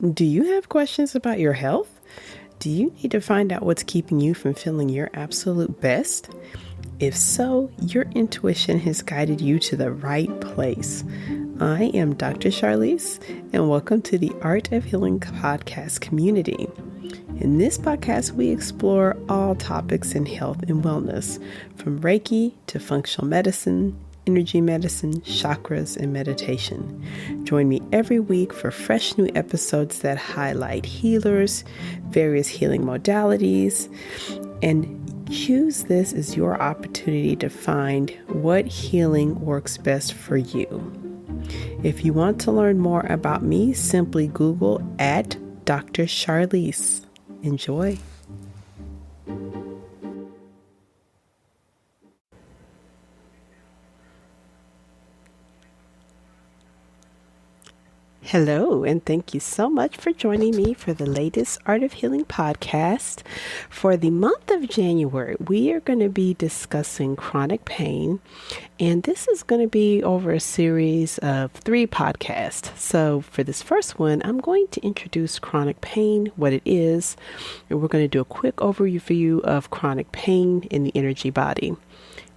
Do you have questions about your health? Do you need to find out what's keeping you from feeling your absolute best? If so, your intuition has guided you to the right place. I am Dr. Charlize, and welcome to the Art of Healing podcast community. In this podcast, we explore all topics in health and wellness, from Reiki to functional medicine, energy medicine, chakras, and meditation. Join me every week for fresh new episodes that highlight healers, various healing modalities, and choose this as your opportunity to find what healing works best for you. If you want to learn more about me, simply Google at Dr. Charlize. Enjoy. Hello, and thank you so much for joining me for the latest Art of Healing podcast. For the month of January, we are going to be discussing chronic pain, and this is going to be over a series of 3 podcasts. So, for this first one, I'm going to introduce chronic pain, what it is, and we're going to do a quick overview of chronic pain in the energy body.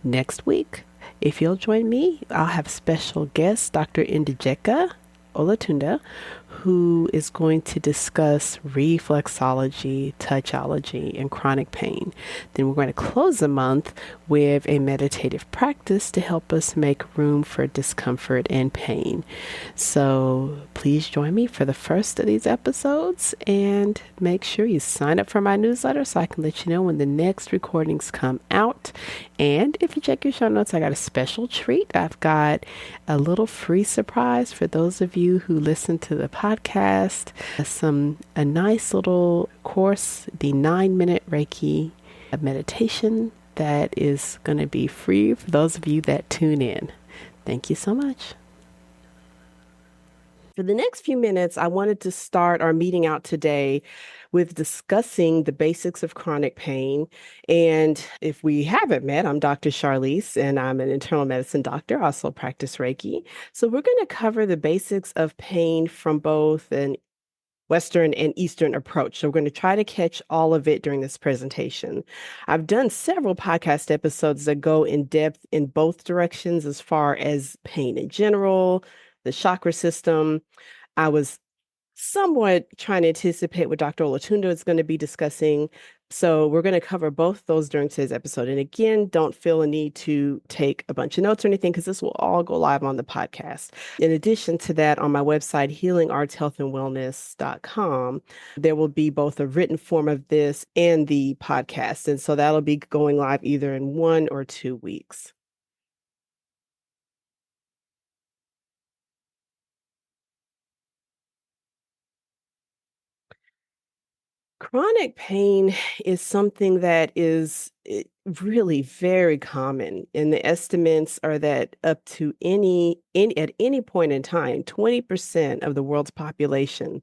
Next week, if you'll join me, I'll have special guest Dr. Indijeka Olatunda, who is going to discuss reflexology, touchology, and chronic pain. Then we're going to close the month with a meditative practice to help us make room for discomfort and pain. So please join me for the first of these episodes and make sure you sign up for my newsletter so I can let you know when the next recordings come out. And if you check your show notes, I got a special treat. I've got a little free surprise for those of you who listen to the podcast, a nice little course, the 9-minute Reiki meditation that is going to be free for those of you that tune in. Thank you so much. For the next few minutes, I wanted to start our meeting out today with discussing the basics of chronic pain. And if we haven't met, I'm Dr. Charlize, and I'm an internal medicine doctor, also practice Reiki. So we're going to cover the basics of pain from both an Western and Eastern approach. So we're going to try to catch all of it during this presentation. I've done several podcast episodes that go in depth in both directions as far as pain in general, the chakra system. I was somewhat trying to anticipate what Dr. Olatunda is going to be discussing. So we're going to cover both those during today's episode. And again, don't feel a need to take a bunch of notes or anything because this will all go live on the podcast. In addition to that, on my website, healingartshealthandwellness.com, there will be both a written form of this and the podcast. And so that'll be going live either in 1 or 2 weeks. Chronic pain is something that is really very common, and the estimates are that up to at any point in time, 20% of the world's population,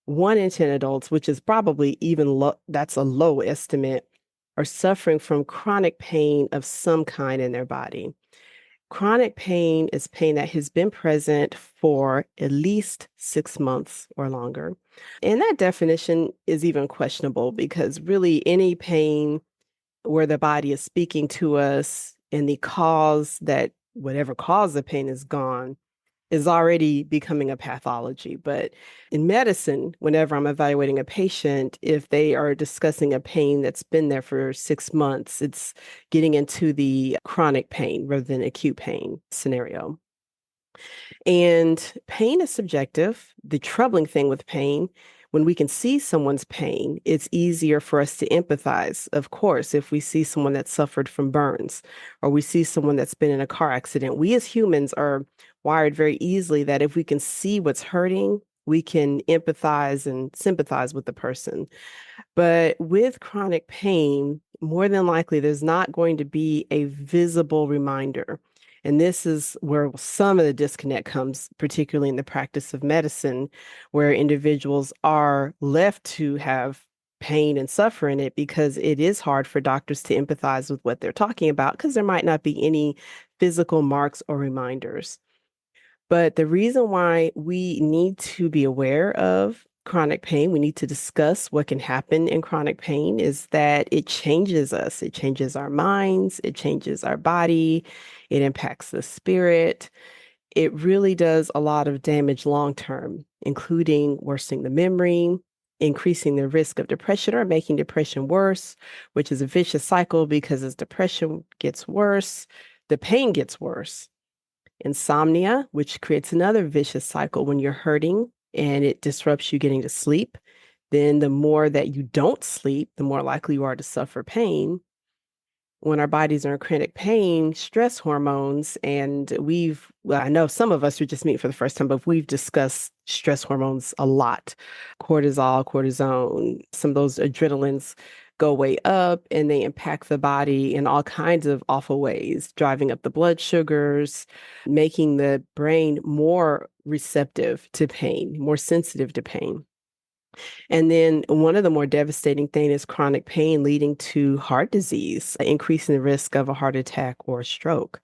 1 in 10 adults, which is probably even that's a low estimate, are suffering from chronic pain of some kind in their body. Chronic pain is pain that has been present for at least 6 months or longer. And that definition is even questionable because really any pain where the body is speaking to us and the cause that whatever caused the pain is gone is already becoming a pathology. But in medicine, whenever I'm evaluating a patient, if they are discussing a pain that's been there for 6 months, it's getting into the chronic pain rather than acute pain scenario. And pain is subjective. The troubling thing with pain, when we can see someone's pain, it's easier for us to empathize. Of course, if we see someone that suffered from burns or we see someone that's been in a car accident, we as humans are wired very easily that if we can see what's hurting, we can empathize and sympathize with the person. But with chronic pain, more than likely, there's not going to be a visible reminder. And this is where some of the disconnect comes, particularly in the practice of medicine, where individuals are left to have pain and suffer in it because it is hard for doctors to empathize with what they're talking about because there might not be any physical marks or reminders. But the reason why we need to be aware of chronic pain, we need to discuss what can happen in chronic pain is that it changes us. It changes our minds, it changes our body, it impacts the spirit. It really does a lot of damage long term, including worsening the memory, increasing the risk of depression or making depression worse, which is a vicious cycle because as depression gets worse, the pain gets worse. Insomnia, which creates another vicious cycle when you're hurting and it disrupts you getting to sleep. Then the more that you don't sleep, the more likely you are to suffer pain. When our bodies are in chronic pain, stress hormones, and well, I know some of us are just meeting for the first time, but we've discussed stress hormones a lot. Cortisol, cortisone, some of those adrenalines go way up and they impact the body in all kinds of awful ways, driving up the blood sugars, making the brain more receptive to pain, more sensitive to pain. And then one of the more devastating thing is chronic pain leading to heart disease, increasing the risk of a heart attack or a stroke.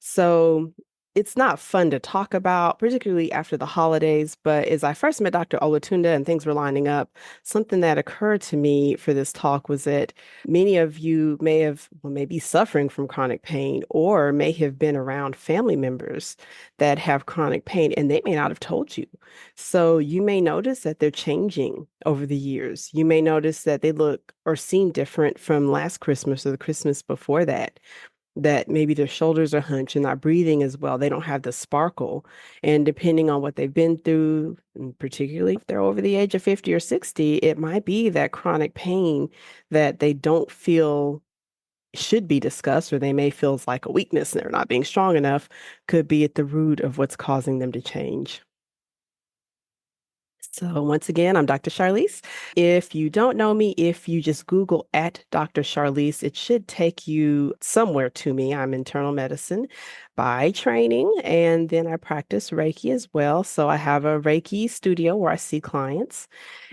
So it's not fun to talk about, particularly after the holidays. But as I first met Dr. Olatunda and things were lining up, something that occurred to me for this talk was that many of you may be suffering from chronic pain or may have been around family members that have chronic pain and they may not have told you. So you may notice that they're changing over the years. You may notice that they look or seem different from last Christmas or the Christmas before that, that maybe their shoulders are hunched and not breathing as well. They don't have the sparkle. And depending on what they've been through, and particularly if they're over the age of 50 or 60, it might be that chronic pain that they don't feel should be discussed, or they may feel it's like a weakness and they're not being strong enough, could be at the root of what's causing them to change. So once again, I'm Dr. Charlize. If you don't know me, if you just Google at Dr. Charlize, it should take you somewhere to me. I'm internal medicine by training, and then I practice Reiki as well. So I have a Reiki studio where I see clients.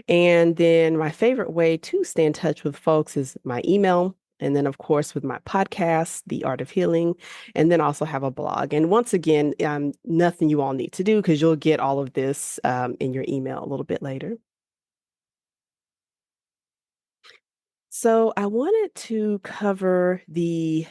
And then my favorite way to stay in touch with folks is my email. And then, of course, with my podcast, The Art of Healing, and then also have a blog. And once again, nothing you all need to do because you'll get all of this in your email a little bit later. So I wanted to cover the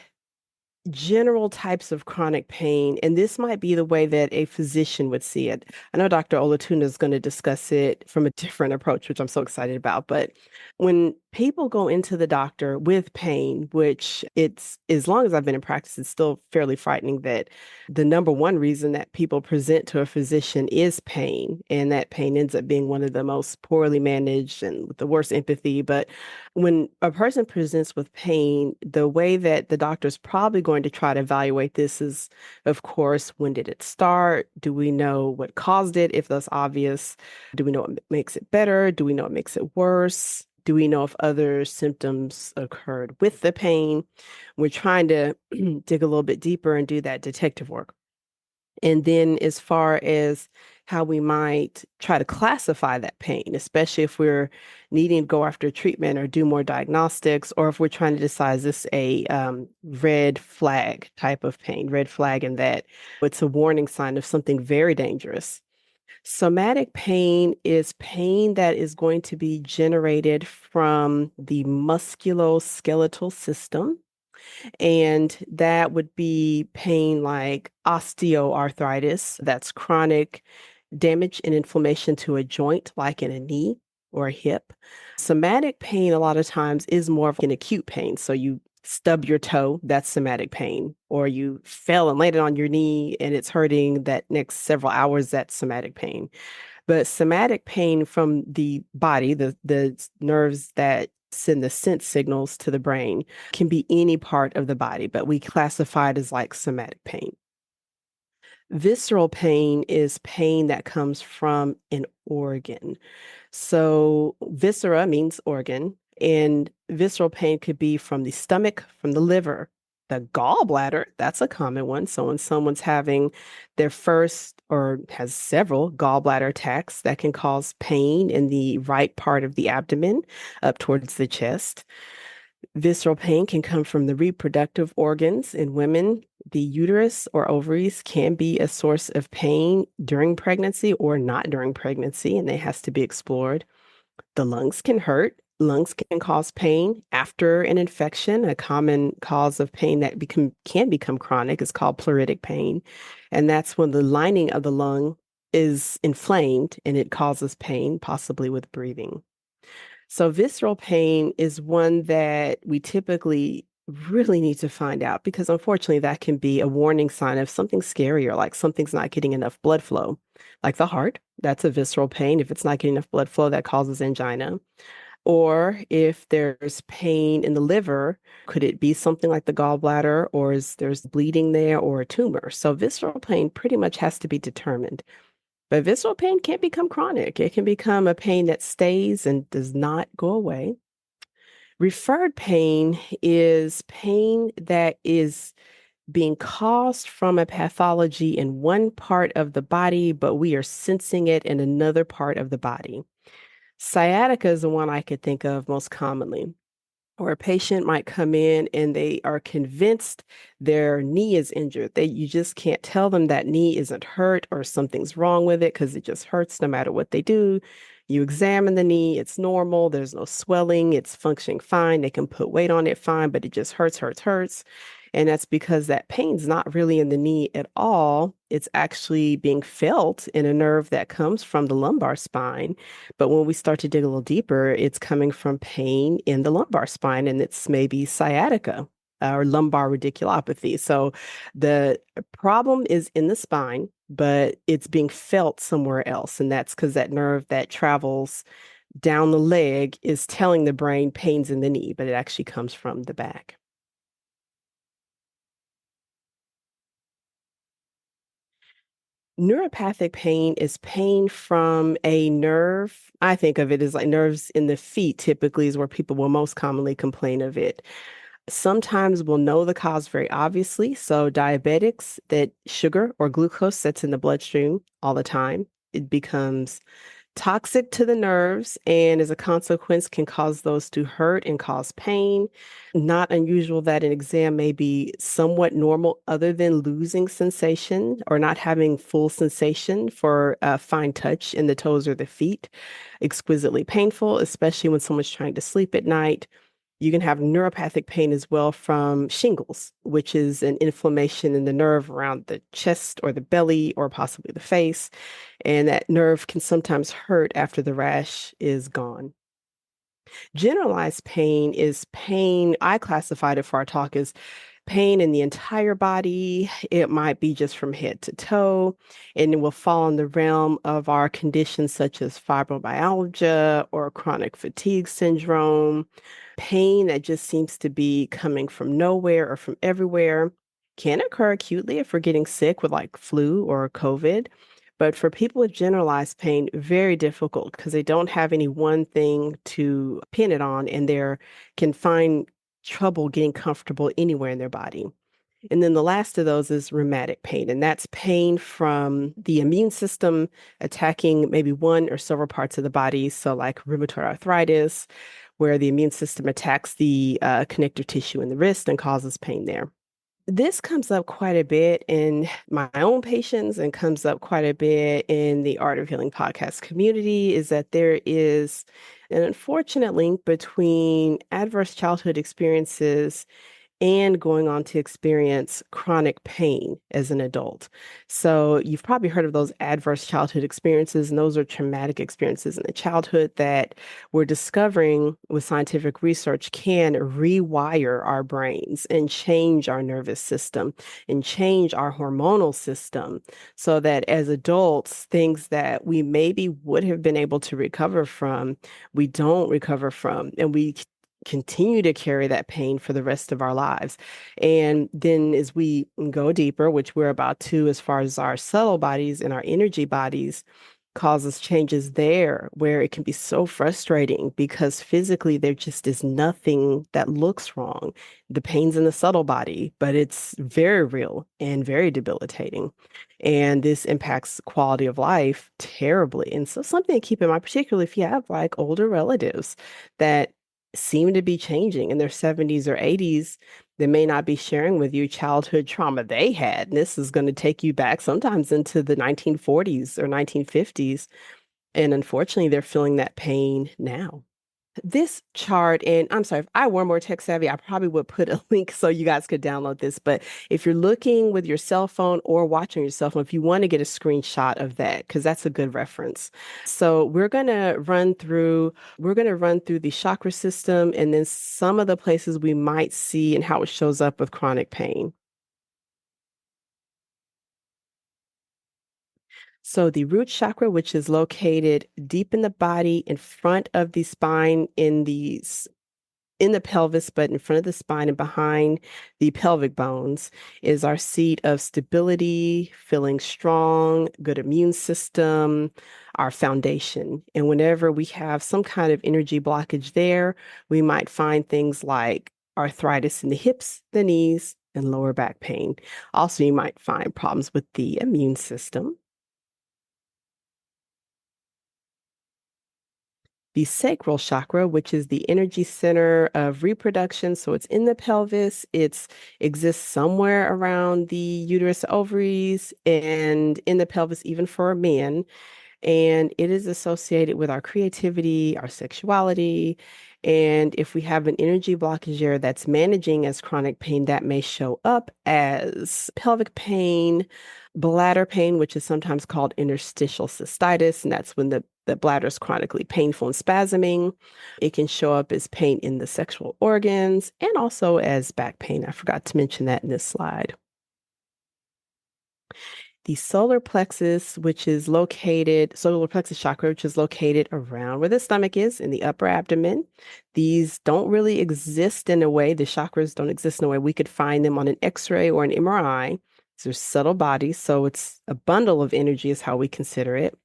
general types of chronic pain, and this might be the way that a physician would see it. I know Dr. Olatuna is going to discuss it from a different approach, which I'm so excited about. But when people go into the doctor with pain, which it's as long as I've been in practice, it's still fairly frightening that the number one reason that people present to a physician is pain, and that pain ends up being one of the most poorly managed and with the worst empathy. But when a person presents with pain, the way that the doctor's probably going to try to evaluate this is, of course, when did it start? Do we know what caused it, if that's obvious? Do we know what makes it better? Do we know what makes it worse? Do we know if other symptoms occurred with the pain? We're trying to dig a little bit deeper and do that detective work. And then as far as how we might try to classify that pain, especially if we're needing to go after treatment or do more diagnostics, or if we're trying to decide is this a red flag type of pain, red flag in that it's a warning sign of something very dangerous. Somatic pain is pain that is going to be generated from the musculoskeletal system, and that would be pain like osteoarthritis, that's chronic damage and inflammation to a joint, like in a knee or a hip. Somatic pain, a lot of times, is more of an acute pain. So you stub your toe, that's somatic pain. Or you fell and landed on your knee and it's hurting that next several hours, that's somatic pain. But somatic pain from the body, the nerves that send the sense signals to the brain, can be any part of the body, but we classify it as like somatic pain. Visceral pain is pain that comes from an organ. So viscera means organ, and visceral pain could be from the stomach, from the liver, the gallbladder. That's a common one. So when someone's having their first or has several gallbladder attacks, that can cause pain in the right part of the abdomen up towards the chest. Visceral pain can come from the reproductive organs in women. The uterus or ovaries can be a source of pain during pregnancy or not during pregnancy, and it has to be explored. The lungs can hurt. Lungs can cause pain after an infection. A common cause of pain that can become chronic is called pleuritic pain. And that's when the lining of the lung is inflamed and it causes pain, possibly with breathing. So visceral pain is one that we typically really need to find out because unfortunately that can be a warning sign of something scarier, like something's not getting enough blood flow. Like the heart, that's a visceral pain. If it's not getting enough blood flow, that causes angina. Or if there's pain in the liver, could it be something like the gallbladder, or is there's bleeding there or a tumor? So visceral pain pretty much has to be determined. But visceral pain can become chronic. It can become a pain that stays and does not go away. Referred pain is pain that is being caused from a pathology in one part of the body, but we are sensing it in another part of the body. Sciatica is the one I could think of most commonly, or a patient might come in and they are convinced their knee is injured. You just can't tell them that knee isn't hurt or something's wrong with it because it just hurts no matter what they do. You examine the knee, it's normal, there's no swelling, it's functioning fine. They can put weight on it fine, but it just hurts, hurts, hurts. And that's because that pain's not really in the knee at all. It's actually being felt in a nerve that comes from the lumbar spine. But when we start to dig a little deeper, it's coming from pain in the lumbar spine, and it's maybe sciatica or lumbar radiculopathy. So the problem is in the spine, but it's being felt somewhere else. And that's because that nerve that travels down the leg is telling the brain pain's in the knee, but it actually comes from the back. Neuropathic pain is pain from a nerve. I think of it as like nerves in the feet, typically, is where people will most commonly complain of it. Sometimes we'll know the cause very obviously. So, diabetics, that sugar or glucose that's in the bloodstream all the time, it becomes toxic to the nerves, and as a consequence, can cause those to hurt and cause pain. Not unusual that an exam may be somewhat normal, other than losing sensation or not having full sensation for fine touch in the toes or the feet. Exquisitely painful, especially when someone's trying to sleep at night. You can have neuropathic pain as well from shingles, which is an inflammation in the nerve around the chest or the belly or possibly the face. And that nerve can sometimes hurt after the rash is gone. Generalized pain is pain. I classified it for our talk as pain in the entire body. It might be just from head to toe, and it will fall in the realm of our conditions such as fibromyalgia or chronic fatigue syndrome. Pain that just seems to be coming from nowhere or from everywhere can occur acutely if we're getting sick with like flu or COVID. But for people with generalized pain, very difficult because they don't have any one thing to pin it on, and they can find trouble getting comfortable anywhere in their body. And then the last of those is rheumatic pain, and that's pain from the immune system attacking maybe one or several parts of the body. So, like rheumatoid arthritis, where the immune system attacks the connective tissue in the wrist and causes pain there. This comes up quite a bit in my own patients and comes up quite a bit in the Art of Healing podcast community is that there is an unfortunate link between adverse childhood experiences and going on to experience chronic pain as an adult. So you've probably heard of those adverse childhood experiences, and those are traumatic experiences in the childhood that we're discovering with scientific research can rewire our brains and change our nervous system and change our hormonal system so that as adults, things that we maybe would have been able to recover from, we don't recover from, and we continue to carry that pain for the rest of our lives. And then as we go deeper, which we're about to, as far as our subtle bodies and our energy bodies, causes changes there where it can be so frustrating because physically there just is nothing that looks wrong. The pain's in the subtle body, but it's very real and very debilitating. And this impacts quality of life terribly. And so something to keep in mind, particularly if you have like older relatives that seem to be changing in their 70s or 80s. They may not be sharing with you childhood trauma they had. And this is going to take you back sometimes into the 1940s or 1950s. And unfortunately, they're feeling that pain now. This chart, and I'm sorry, if I were more tech savvy, I probably would put a link so you guys could download this. But if you're looking with your cell phone or watching your cell phone, if you want to get a screenshot of that, because that's a good reference. So we're gonna run through the chakra system and then some of the places we might see and how it shows up with chronic pain. So the root chakra, which is located deep in the body, in front of the spine, in the pelvis, but in front of the spine and behind the pelvic bones, is our seat of stability, feeling strong, good immune system, our foundation. And whenever we have some kind of energy blockage there, we might find things like arthritis in the hips, the knees, and lower back pain. Also, you might find problems with the immune system. The sacral chakra, which is the energy center of reproduction. So it's in the pelvis. It exists somewhere around the uterus, ovaries, and in the pelvis, even for men. And it is associated with our creativity, our sexuality. And if we have an energy blockage there that's managing as chronic pain, that may show up as pelvic pain, bladder pain, which is sometimes called interstitial cystitis, and that's when the bladder is chronically painful and spasming. It can show up as pain in the sexual organs and also as back pain. I forgot to mention that in this slide. The solar plexus chakra, which is located around where the stomach is in the upper abdomen. These don't really exist in a way, the chakras don't exist in a way we could find them on an X-ray or an MRI. These are subtle bodies, so it's a bundle of energy is how we consider it.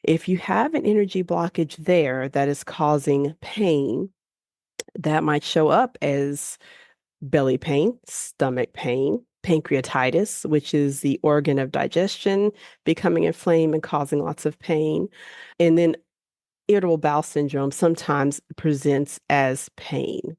If you have an energy blockage there that is causing pain, that might show up as belly pain, stomach pain, pancreatitis, which is the organ of digestion, becoming inflamed and causing lots of pain. And then irritable bowel syndrome sometimes presents as pain.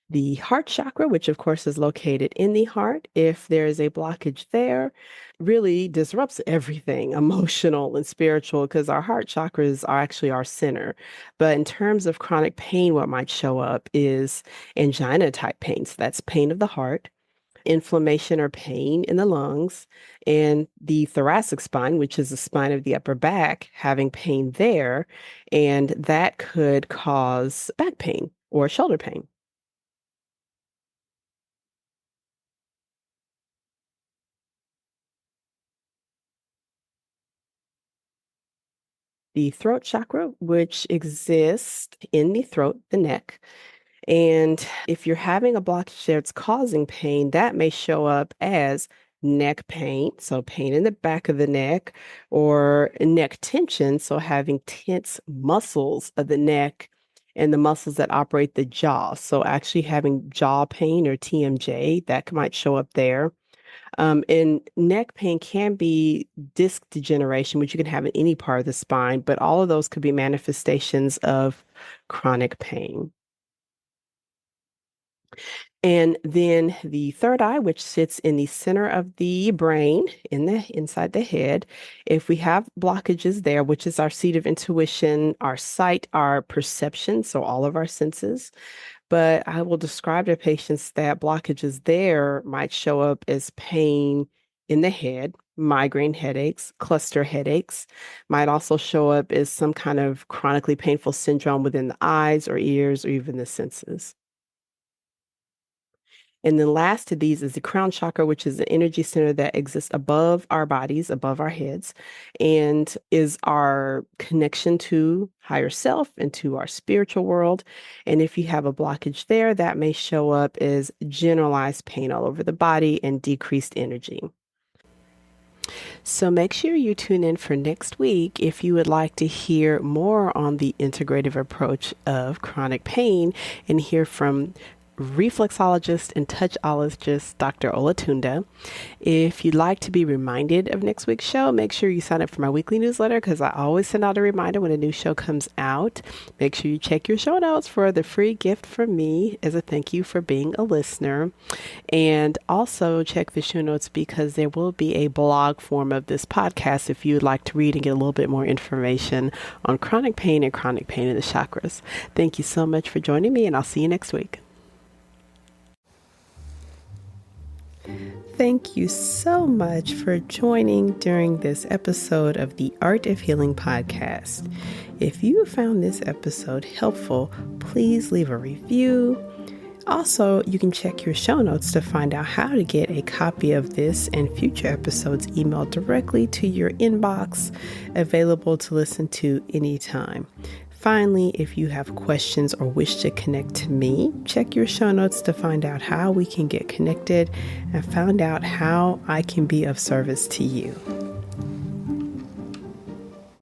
The heart chakra, which of course is located in the heart, if there is a blockage there, really disrupts everything emotional and spiritual because our heart chakras are actually our center. But in terms of chronic pain, what might show up is angina type pain. So that's pain of the heart, inflammation or pain in the lungs, and the thoracic spine, which is the spine of the upper back, having pain there. And that could cause back pain or shoulder pain. The throat chakra, which exists in the throat, the neck. And if you're having a blockage that's causing pain, that may show up as neck pain, so pain in the back of the neck, or neck tension, so having tense muscles of the neck and the muscles that operate the jaw. So actually having jaw pain or TMJ, that might show up there. And neck pain can be disc degeneration, which you can have in any part of the spine, but all of those could be manifestations of chronic pain. And then the third eye, which sits in the center of the brain, inside the head, if we have blockages there, which is our seat of intuition, our sight, our perception, so all of our senses, but I will describe to patients that blockages there might show up as pain in the head, migraine headaches, cluster headaches, might also show up as some kind of chronically painful syndrome within the eyes or ears or even the senses. And then last to these is the crown chakra, which is the energy center that exists above our bodies, above our heads, and is our connection to higher self and to our spiritual world. And if you have a blockage there, that may show up as generalized pain all over the body and decreased energy. So make sure you tune in for next week if you would like to hear more on the integrative approach of chronic pain and hear from reflexologist and touchologist, Dr. Olatunda. If you'd like to be reminded of next week's show, make sure you sign up for my weekly newsletter because I always send out a reminder when a new show comes out. Make sure you check your show notes for the free gift from me as a thank you for being a listener. And also check the show notes because there will be a blog form of this podcast if you'd like to read and get a little bit more information on chronic pain and chronic pain in the chakras. Thank you so much for joining me, and I'll see you next week. Thank you so much for joining during this episode of the Art of Healing podcast. If you found this episode helpful, please leave a review. Also, you can check your show notes to find out how to get a copy of this and future episodes emailed directly to your inbox, available to listen to anytime. Finally, if you have questions or wish to connect to me, check your show notes to find out how we can get connected and find out how I can be of service to you.